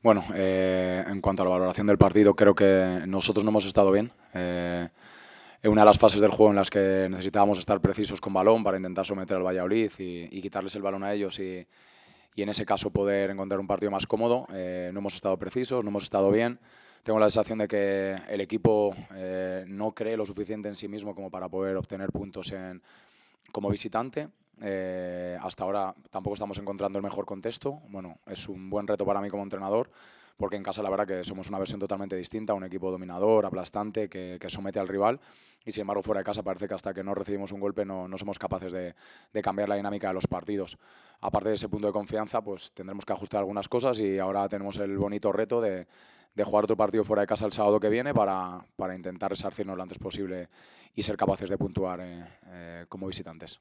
Bueno, en cuanto a la valoración del partido, creo que nosotros no hemos estado bien. En una de las fases del juego en las que necesitábamos estar precisos con balón para intentar someter al Valladolid y quitarles el balón a ellos y en ese caso poder encontrar un partido más cómodo. No hemos estado precisos, no hemos estado bien. Tengo la sensación de que el equipo no cree lo suficiente en sí mismo como para poder obtener puntos como visitante. Hasta ahora tampoco estamos encontrando el mejor contexto. Bueno, es un buen reto para mí como entrenador, porque en casa la verdad que somos una versión totalmente distinta, un equipo dominador, aplastante, que somete al rival, y sin embargo fuera de casa parece que hasta que no recibimos un golpe no somos capaces de cambiar la dinámica de los partidos. Aparte de ese punto de confianza, pues tendremos que ajustar algunas cosas y ahora tenemos el bonito reto de jugar otro partido fuera de casa el sábado que viene para intentar resarcirnos lo antes posible y ser capaces de puntuar como visitantes.